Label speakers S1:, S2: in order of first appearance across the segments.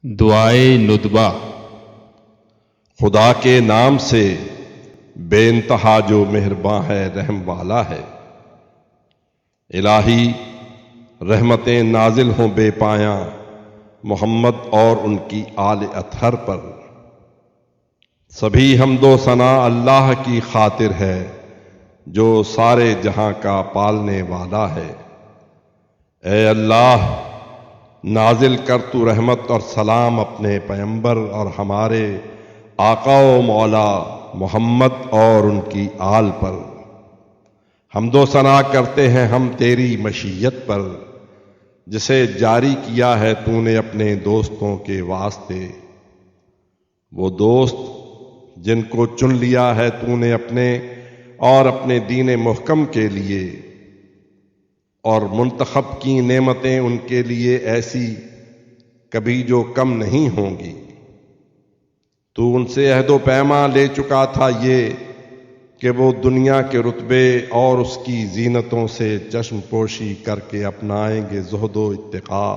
S1: دعائے ندبہ۔
S2: خدا کے نام سے بے انتہا جو مہرباں ہے، رحم والا ہے۔ الہی رحمتیں نازل ہوں بے پایاں محمد اور ان کی آل اطہر پر۔ سبھی حمد و ثنا اللہ کی خاطر ہے جو سارے جہاں کا پالنے والا ہے۔ اے اللہ، نازل کر تو رحمت اور سلام اپنے پیغمبر اور ہمارے آقا و مولا محمد اور ان کی آل پر۔ حمد و ثنا کرتے ہیں ہم تیری مشیت پر، جسے جاری کیا ہے تو نے اپنے دوستوں کے واسطے۔ وہ دوست جن کو چن لیا ہے تو نے اپنے اور اپنے دین محکم کے لیے، اور منتخب کی نعمتیں ان کے لیے ایسی کبھی جو کم نہیں ہوں گی۔ تو ان سے عہد و پیما لے چکا تھا یہ کہ وہ دنیا کے رتبے اور اس کی زینتوں سے چشم پوشی کر کے اپنائیں گے زہد و اتقا۔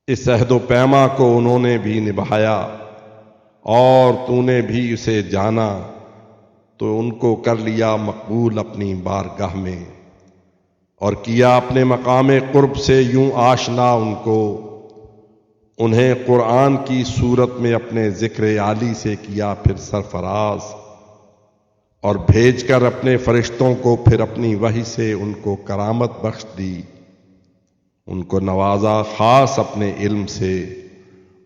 S2: اس عہد و پیما کو انہوں نے بھی نبھایا، اور تو نے بھی اسے جانا تو ان کو کر لیا مقبول اپنی بارگاہ میں، اور کیا اپنے مقام قرب سے یوں آشنا ان کو۔ انہیں قرآن کی صورت میں اپنے ذکر عالی سے کیا پھر سرفراز، اور بھیج کر اپنے فرشتوں کو پھر اپنی وحی سے ان کو کرامت بخش دی۔ ان کو نوازا خاص اپنے علم سے،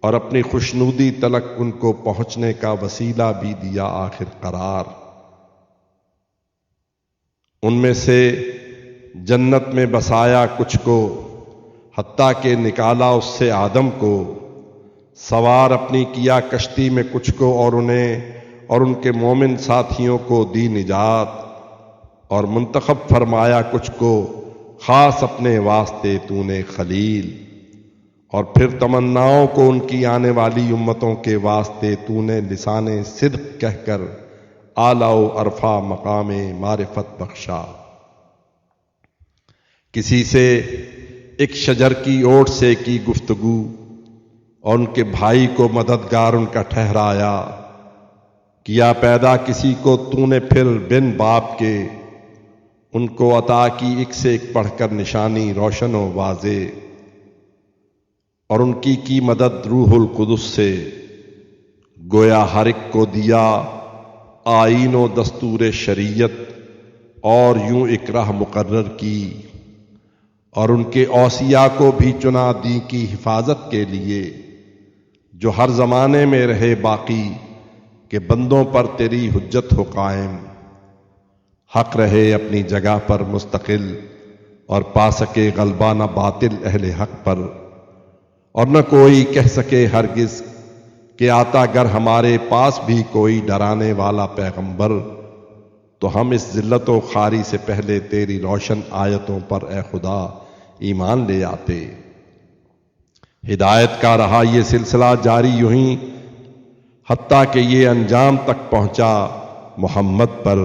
S2: اور اپنی خوشنودی تلک ان کو پہنچنے کا وسیلہ بھی دیا آخر قرار۔ ان میں سے جنت میں بسایا کچھ کو، حتیٰ کہ نکالا اس سے آدم کو۔ سوار اپنی کیا کشتی میں کچھ کو، اور انہیں اور ان کے مومن ساتھیوں کو دی نجات، اور منتخب فرمایا کچھ کو خاص اپنے واسطے تو نے خلیل۔ اور پھر تمناؤں کو ان کی آنے والی امتوں کے واسطے تو نے لسان صدق کہہ کر اعلیٰ و عرفہ مقام معرفت بخشا۔ کسی سے ایک شجر کی اوٹ سے کی گفتگو، اور ان کے بھائی کو مددگار ان کا ٹھہرایا۔ کیا پیدا کسی کو تو نے پھر بن باپ کے، ان کو عطا کی ایک سے ایک پڑھ کر نشانی روشن و واضح، اور ان کی مدد روح القدس سے۔ گویا ہر ایک کو دیا آئین و دستور شریعت، اور یوں ایک راہ مقرر کی، اور ان کے اوصیاء کو بھی چنا دین کی حفاظت کے لیے، جو ہر زمانے میں رہے باقی، کہ بندوں پر تیری حجت ہو قائم۔ حق رہے اپنی جگہ پر مستقل، اور پا سکے غلبہ نہ باطل اہل حق پر، اور نہ کوئی کہہ سکے ہرگز کہ آتا گر ہمارے پاس بھی کوئی ڈرانے والا پیغمبر، تو ہم اس ذلت و خواری سے پہلے تیری روشن آیتوں پر اے خدا ایمان لے آتے۔ ہدایت کا رہا یہ سلسلہ جاری یوں ہی، حتیٰ کہ یہ انجام تک پہنچا محمد پر،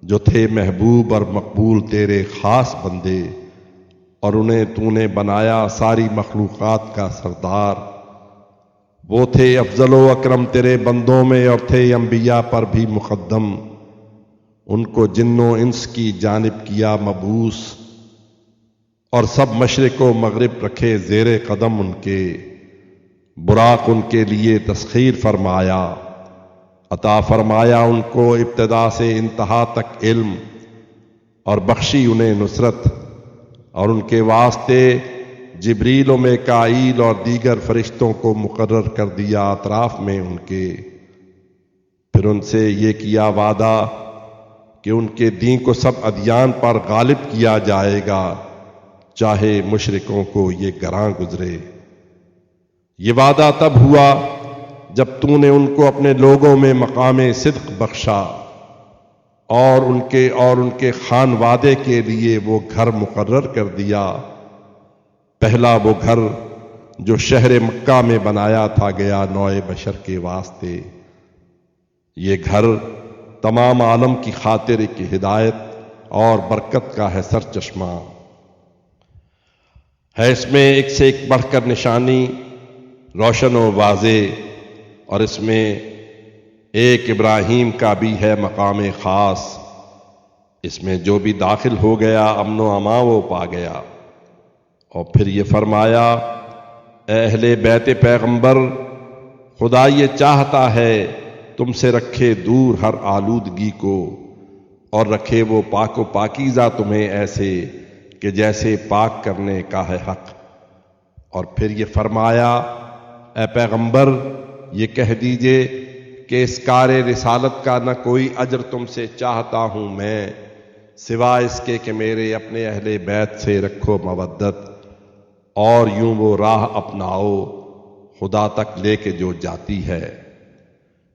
S2: جو تھے محبوب اور مقبول تیرے خاص بندے، اور انہیں تو نے بنایا ساری مخلوقات کا سردار۔ وہ تھے افضل و اکرم تیرے بندوں میں، اور تھے انبیاء پر بھی مقدم۔ ان کو جن و انس کی جانب کیا مبعوث، اور سب مشرق و مغرب رکھے زیر قدم ان کے۔ براق ان کے لیے تسخیر فرمایا، عطا فرمایا ان کو ابتدا سے انتہا تک علم، اور بخشی انہیں نصرت، اور ان کے واسطے جبریل و میکائیل اور دیگر فرشتوں کو مقرر کر دیا اطراف میں ان کے۔ پھر ان سے یہ کیا وعدہ کہ ان کے دین کو سب ادیان پر غالب کیا جائے گا، چاہے مشرکوں کو یہ گراں گزرے۔ یہ وعدہ تب ہوا جب تو نے ان کو اپنے لوگوں میں مقام صدق بخشا، اور ان کے خانوادے کے لیے وہ گھر مقرر کر دیا۔ پہلا وہ گھر جو شہر مکہ میں بنایا تھا گیا نوع بشر کے واسطے۔ یہ گھر تمام عالم کی خاطر ایک ہدایت اور برکت کا ہے سر چشمہ۔ ہے اس میں ایک سے ایک بڑھ کر نشانی، روشن و واضح، اور اس میں ایک ابراہیم کا بھی ہے مقام خاص، اس میں جو بھی داخل ہو گیا امن و امان وہ پا گیا۔ اور پھر یہ فرمایا، اے اہل بیت پیغمبر، خدا یہ چاہتا ہے تم سے رکھے دور ہر آلودگی کو، اور رکھے وہ پاک و پاکیزہ تمہیں ایسے کہ جیسے پاک کرنے کا ہے حق۔ اور پھر یہ فرمایا، اے پیغمبر یہ کہہ دیجئے کہ اس کار رسالت کا نہ کوئی اجر تم سے چاہتا ہوں میں، سوائے اس کے کہ میرے اپنے اہل بیت سے رکھو مودت، اور یوں وہ راہ اپناؤ خدا تک لے کے جو جاتی ہے۔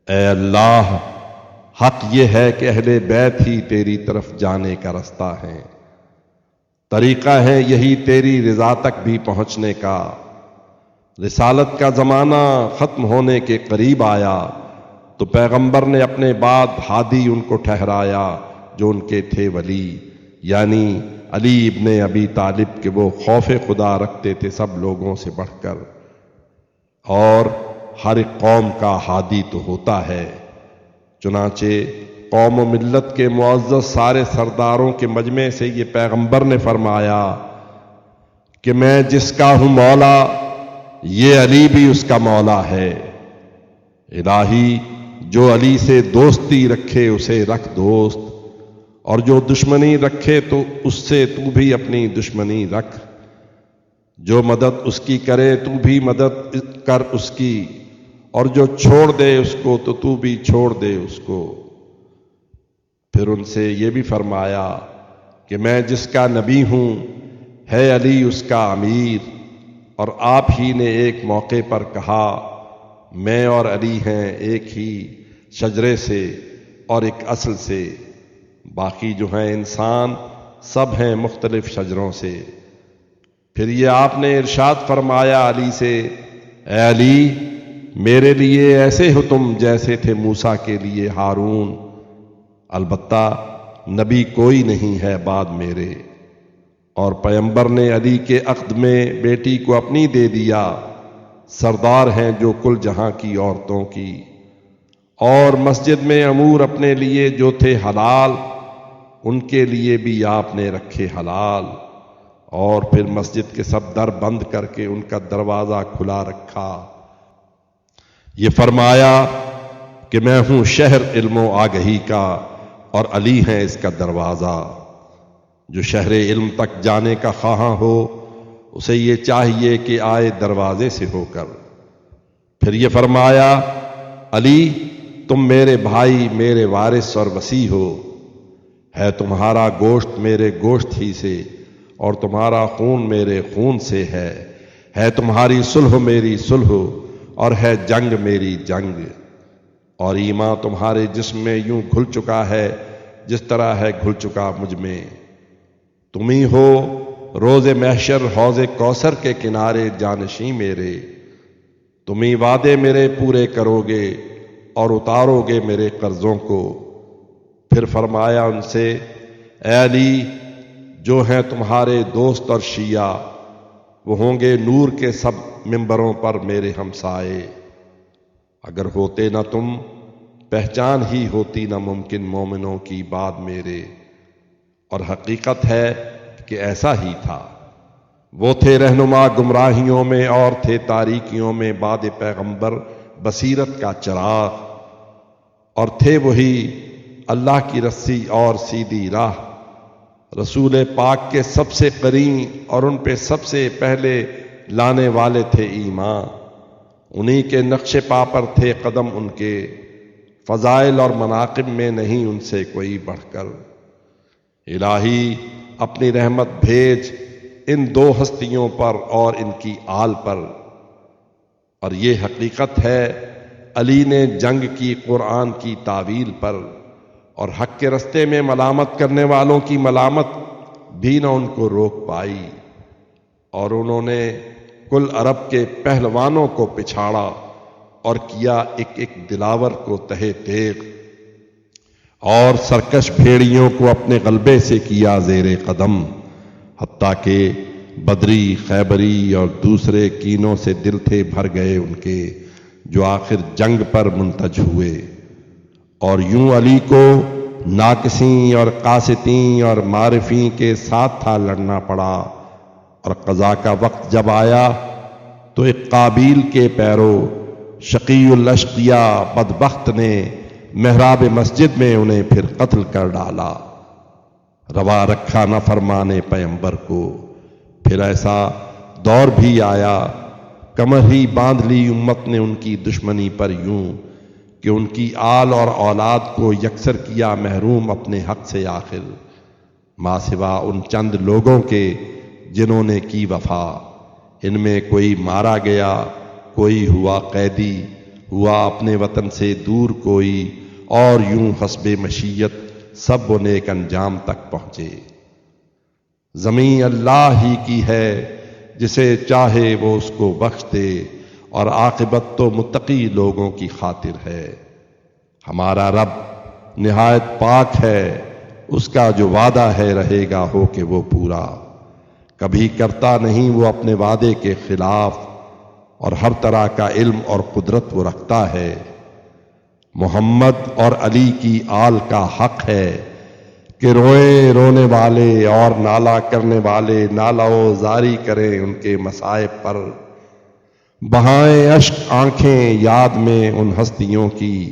S2: اے اللہ، حق یہ ہے کہ اہل بیت ہی تیری طرف جانے کا رستہ ہے، طریقہ ہے یہی تیری رضا تک بھی پہنچنے کا۔ رسالت کا زمانہ ختم ہونے کے قریب آیا تو پیغمبر نے اپنے بعد ہادی ان کو ٹھہرایا جو ان کے تھے ولی، یعنی علی ابن ابی طالب کے وہ خوف خدا رکھتے تھے سب لوگوں سے بڑھ کر، اور ہر ایک قوم کا ہادی تو ہوتا ہے۔ چنانچہ قوم و ملت کے معزز سارے سرداروں کے مجمع سے یہ پیغمبر نے فرمایا کہ میں جس کا ہوں مولا، یہ علی بھی اس کا مولا ہے۔ الہی، جو علی سے دوستی رکھے اسے رکھ دوست، اور جو دشمنی رکھے تو اس سے تو بھی اپنی دشمنی رکھ، جو مدد اس کی کرے تو بھی مدد کر اس کی، اور جو چھوڑ دے اس کو تو بھی چھوڑ دے اس کو۔ پھر ان سے یہ بھی فرمایا کہ میں جس کا نبی ہوں ہے علی اس کا امیر، اور آپ ہی نے ایک موقع پر کہا میں اور علی ہیں ایک ہی شجرے سے اور ایک اصل سے، باقی جو ہیں انسان سب ہیں مختلف شجروں سے۔ پھر یہ آپ نے ارشاد فرمایا علی سے، اے علی، میرے لیے ایسے ہو تم جیسے تھے موسیٰ کے لیے ہارون، البتہ نبی کوئی نہیں ہے بعد میرے۔ اور پیغمبر نے علی کے عقد میں بیٹی کو اپنی دے دیا، سردار ہیں جو کل جہاں کی عورتوں کی۔ اور مسجد میں امور اپنے لیے جو تھے حلال، ان کے لیے بھی آپ نے رکھے حلال، اور پھر مسجد کے سب در بند کر کے ان کا دروازہ کھلا رکھا۔ یہ فرمایا کہ میں ہوں شہر علم و آگہی کا، اور علی ہے اس کا دروازہ۔ جو شہر علم تک جانے کا خواہاں ہو اسے یہ چاہیے کہ آئے دروازے سے ہو کر۔ پھر یہ فرمایا، علی تم میرے بھائی، میرے وارث اور وصی ہو، ہے تمہارا گوشت میرے گوشت ہی سے، اور تمہارا خون میرے خون سے ہے تمہاری صلح میری صلح، اور ہے جنگ میری جنگ، اور ایمان تمہارے جسم میں یوں گھل چکا ہے جس طرح ہے گھل چکا مجھ میں۔ تم ہی ہو روز محشر حوض کوثر کے کنارے جانشیں میرے، تم ہی وعدے میرے پورے کرو گے اور اتارو گے میرے قرضوں کو۔ پھر فرمایا ان سے، اے علی، جو ہیں تمہارے دوست اور شیعہ وہ ہوں گے نور کے سب ممبروں پر میرے ہمسائے، اگر ہوتے نہ تم پہچان ہی ہوتی نہ ممکن مومنوں کی بعد میرے۔ اور حقیقت ہے کہ ایسا ہی تھا، وہ تھے رہنما گمراہیوں میں اور تھے تاریکیوں میں بعد پیغمبر بصیرت کا چراغ، اور تھے وہی اللہ کی رسی اور سیدھی راہ، رسول پاک کے سب سے قریب اور ان پہ سب سے پہلے لانے والے تھے ایمان، انہی کے نقش پا پر تھے قدم ان کے، فضائل اور مناقب میں نہیں ان سے کوئی بڑھ کر۔ الہی اپنی رحمت بھیج ان دو ہستیوں پر اور ان کی آل پر۔ اور یہ حقیقت ہے علی نے جنگ کی قرآن کی تعویل پر، اور حق کے رستے میں ملامت کرنے والوں کی ملامت بھی نہ ان کو روک پائی، اور انہوں نے کل عرب کے پہلوانوں کو پچھاڑا اور کیا ایک ایک دلاور کو تہے تیغ، اور سرکش بھیڑیوں کو اپنے غلبے سے کیا زیر قدم، حتیٰ کہ بدری خیبری اور دوسرے کینوں سے دل تھے بھر گئے ان کے، جو آخر جنگ پر منتج ہوئے، اور یوں علی کو ناقصیں اور قاسطیں اور معرفیں کے ساتھ تھا لڑنا پڑا، اور قضا کا وقت جب آیا تو ایک قابیل کے پیرو شقی الاشقیاء بدبخت نے محراب مسجد میں انہیں پھر قتل کر ڈالا۔ روا رکھا نہ فرمانے پیغمبر کو، پھر ایسا دور بھی آیا، کمر ہی باندھ لی امت نے ان کی دشمنی پر یوں کہ ان کی آل اور اولاد کو یکسر کیا محروم اپنے حق سے آخر، ماں سوا ان چند لوگوں کے جنہوں نے کی وفا۔ ان میں کوئی مارا گیا، کوئی ہوا قیدی، ہوا اپنے وطن سے دور کوئی، اور یوں حسب مشیت سب وہ نیک انجام تک پہنچے۔ زمین اللہ ہی کی ہے، جسے چاہے وہ اس کو بخش دے، اور عاقبت تو متقی لوگوں کی خاطر ہے۔ ہمارا رب نہایت پاک ہے، اس کا جو وعدہ ہے رہے گا ہو کہ وہ پورا، کبھی کرتا نہیں وہ اپنے وعدے کے خلاف، اور ہر طرح کا علم اور قدرت وہ رکھتا ہے۔ محمد اور علی کی آل کا حق ہے کہ روئیں رونے والے اور نالہ کرنے والے نالہ و زاری کریں ان کے مصائب پر، بہائیں اشک آنکھیں یاد میں ان ہستیوں کی،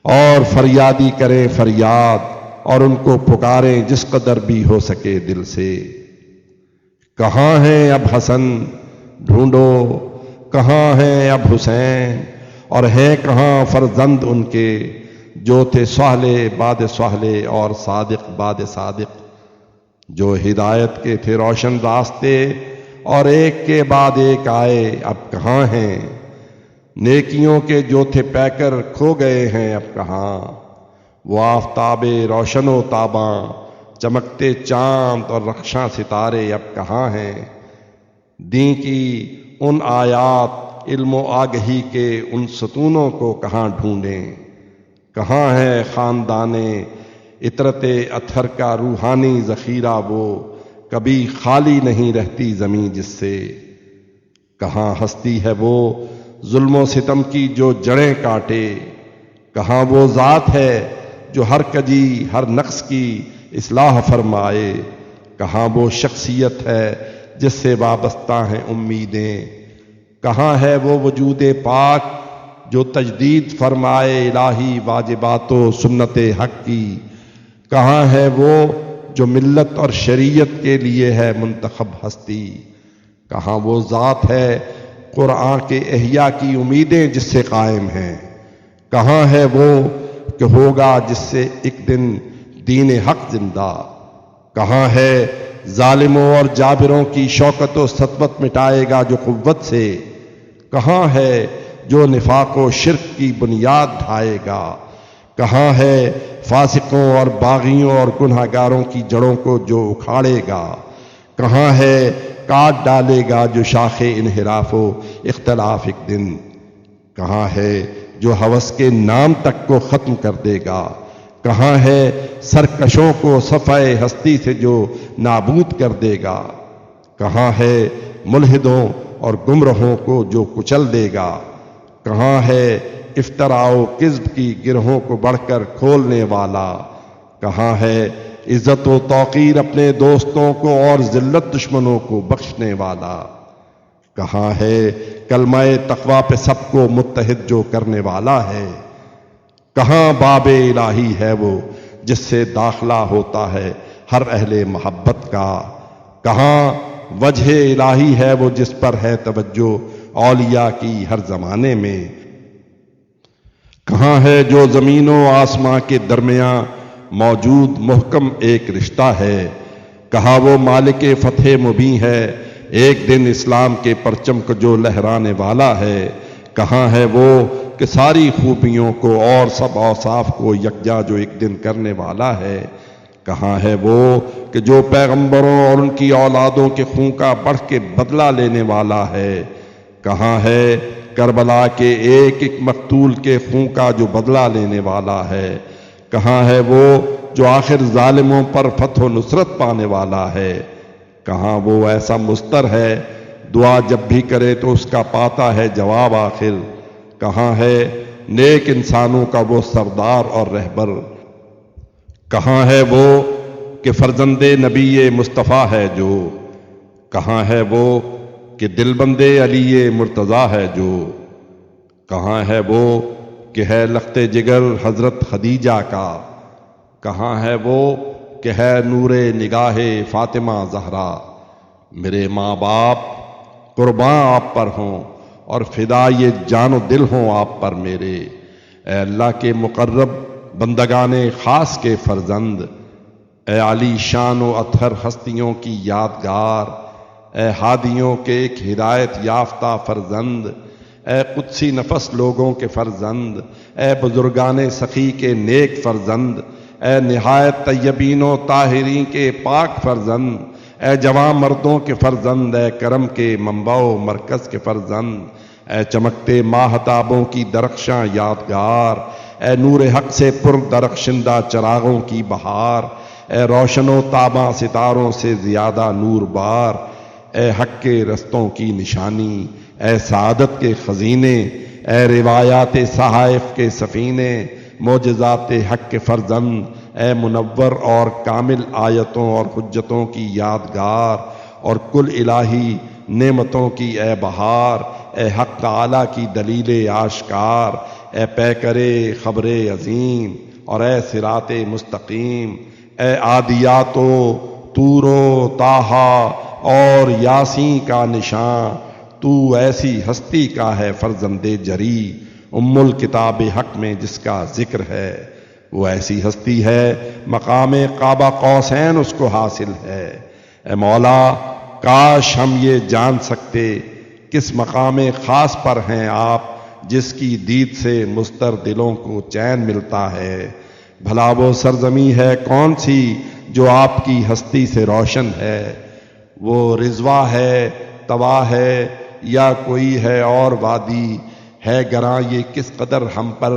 S2: اور فریادی کریں فریاد اور ان کو پکاریں جس قدر بھی ہو سکے دل سے۔ کہاں ہیں اب حسن ڈھونڈو، کہاں ہیں اب حسین، اور ہیں کہاں فرزند ان کے جو تھے سہلے بعد سہلے اور صادق بعد صادق، جو ہدایت کے تھے روشن راستے اور ایک کے بعد ایک آئے اب کہاں ہیں، نیکیوں کے جو تھے پیکر کھو گئے ہیں اب کہاں، وہ آفتاب روشن و تاباں چمکتے چاند اور رخشاں ستارے اب کہاں ہیں، دین کی ان آیات علم و آگہی کے ان ستونوں کو کہاں ڈھونڈیں، کہاں ہے خاندان عطرت اطہر کا روحانی ذخیرہ وہ کبھی خالی نہیں رہتی زمین جس سے، کہاں ہستی ہے وہ ظلم و ستم کی جو جڑیں کاٹے، کہاں وہ ذات ہے جو ہر کجی ہر نقص کی اصلاح فرمائے، کہاں وہ شخصیت ہے جس سے وابستہ ہیں امیدیں، کہاں ہے وہ وجود پاک جو تجدید فرمائے الہی واجبات و سنت حق کی، کہاں ہے وہ جو ملت اور شریعت کے لیے ہے منتخب ہستی، کہاں وہ ذات ہے قرآن کے احیاء کی امیدیں جس سے قائم ہیں، کہاں ہے وہ کہ ہوگا جس سے ایک دن دین حق زندہ، کہاں ہے ظالموں اور جابروں کی شوکت و سطوت مٹائے گا جو قوت سے، کہاں ہے جو نفاق و شرک کی بنیاد ڈھائے گا، کہاں ہے فاسقوں اور باغیوں اور گنہگاروں کی جڑوں کو جو اکھاڑے گا، کہاں ہے کاٹ ڈالے گا جو شاخ انحراف و اختلاف ایک دن، کہاں ہے جو ہوس کے نام تک کو ختم کر دے گا، کہاں ہے سرکشوں کو صفحہ ہستی سے جو نابود کر دے گا، کہاں ہے ملحدوں اور گمراہوں کو جو کچل دے گا، کہاں ہے افطراء و کذب کی گرہوں کو بڑھ کر کھولنے والا، کہاں ہے عزت و توقیر اپنے دوستوں کو اور ذلت دشمنوں کو بخشنے والا، کہاں ہے کلمہ تقوی پہ سب کو متحد جو کرنے والا ہے، کہاں باب الہی ہے وہ جس سے داخلہ ہوتا ہے ہر اہل محبت کا، کہاں وجہ الہی ہے وہ جس پر ہے توجہ اولیاء کی ہر زمانے میں، کہاں ہے جو زمین و آسمان کے درمیان موجود محکم ایک رشتہ ہے، کہاں وہ مالک فتح مبین ہے ایک دن اسلام کے پرچم کو جو لہرانے والا ہے، کہاں ہے وہ کہ ساری خوبیوں کو اور سب اوصاف کو یکجا جو ایک دن کرنے والا ہے، کہاں ہے وہ کہ جو پیغمبروں اور ان کی اولادوں کے خون کا بڑھ کے بدلہ لینے والا ہے، کہاں ہے کربلا کے ایک ایک مقتول کے خون کا جو بدلہ لینے والا ہے، کہاں ہے وہ جو آخر ظالموں پر فتح و نصرت پانے والا ہے، کہاں وہ ایسا مستر ہے دعا جب بھی کرے تو اس کا پاتا ہے جواب آخر؟ کہاں ہے نیک انسانوں کا وہ سردار اور رہبر؟ کہاں ہے وہ کہ فرزند نبی مصطفیٰ ہے جو؟ کہاں ہے وہ کہ دلبند علی مرتضیٰ ہے جو؟ کہاں ہے وہ کہ ہے لخت جگر حضرت خدیجہ کا؟ کہاں ہے وہ کہ ہے نور نگاہ فاطمہ زہرا؟ میرے ماں باپ قرباں آپ پر ہوں اور فدا یہ جان و دل ہوں آپ پر میرے۔ اے اللہ کے مقرب بندگان خاص کے فرزند، اے علی شان و اطہر ہستیوں کی یادگار، اے ہادیوں کے ایک ہدایت یافتہ فرزند، اے قدسی نفس لوگوں کے فرزند، اے بزرگان سخی کے نیک فرزند، اے نہایت طیبین و طاہرین کے پاک فرزند، اے جوان مردوں کے فرزند، اے کرم کے منبع و مرکز کے فرزند، اے چمکتے ماہتابوں کی درخشاں یادگار، اے نور حق سے پر درخشندہ چراغوں کی بہار، اے روشن و تاباں ستاروں سے زیادہ نور بار، اے حق کے رستوں کی نشانی، اے سعادت کے خزینے، اے روایات صحائف کے سفینے، معجزات حق کے فرزند، اے منور اور کامل آیتوں اور حجتوں کی یادگار اور کل الہی نعمتوں کی اے بہار، اے حق تعالیٰ کی دلیل آشکار، اے پیکرے خبر عظیم اور اے صراط مستقیم، اے عادیات و طور و طٰہٰ اور یاسین کا نشان، تو ایسی ہستی کا ہے فرزند جری، ام الکتاب حق میں جس کا ذکر ہے، وہ ایسی ہستی ہے مقام قاب قوسین اس کو حاصل ہے۔ اے مولا کاش ہم یہ جان سکتے کس مقام خاص پر ہیں آپ جس کی دید سے مستر دلوں کو چین ملتا ہے۔ بھلا وہ سرزمی ہے کون سی جو آپ کی ہستی سے روشن ہے؟ وہ رضوا ہے، طوا ہے یا کوئی ہے اور وادی ہے گراں یہ کس قدر ہم پر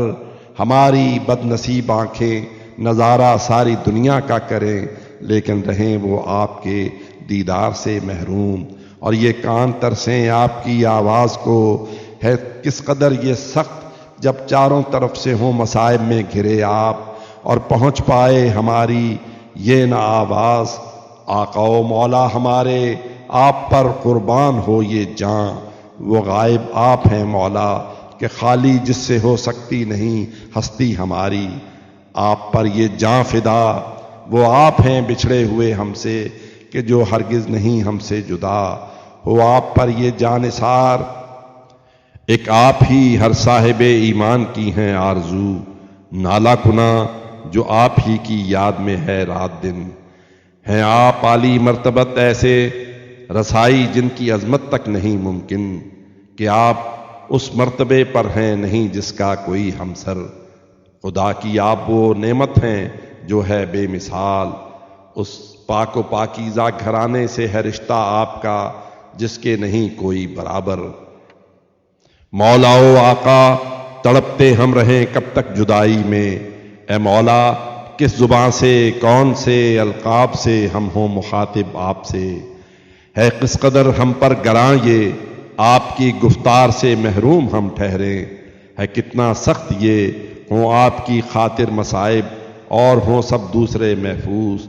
S2: ہماری بد نصیب آنکھیں نظارہ ساری دنیا کا کریں لیکن رہیں وہ آپ کے دیدار سے محروم، اور یہ کان ترسیں آپ کی آواز کو ہے کس قدر یہ سخت جب چاروں طرف سے ہوں مصائب میں گھرے آپ اور پہنچ پائے ہماری یہ نہ آواز۔ آقا و مولا ہمارے آپ پر قربان ہو یہ جاں، وہ غائب آپ ہیں مولا کہ خالی جس سے ہو سکتی نہیں ہستی ہماری، آپ پر یہ جاں فدا، وہ آپ ہیں بچھڑے ہوئے ہم سے کہ جو ہرگز نہیں ہم سے جدا، ہو آپ پر یہ جاں نثار، ایک آپ ہی ہر صاحب ایمان کی ہیں آرزو، نالا کنا جو آپ ہی کی یاد میں ہے رات دن، ہیں آپ عالی مرتبت ایسے رسائی جن کی عظمت تک نہیں ممکن، کہ آپ اس مرتبے پر ہیں نہیں جس کا کوئی ہمسر، خدا کی آپ وہ نعمت ہیں جو ہے بے مثال، اس پاک و پاکیزہ گھرانے سے ہے رشتہ آپ کا جس کے نہیں کوئی برابر۔ مولا و آقا تڑپتے ہم رہیں کب تک جدائی میں، اے مولا کس زبان سے کون سے القاب سے ہم ہوں مخاطب آپ سے، ہے کس قدر ہم پر گراں یہ آپ کی گفتار سے محروم ہم ٹھہرے، ہے کتنا سخت یہ ہوں آپ کی خاطر مصائب اور ہوں سب دوسرے محفوظ،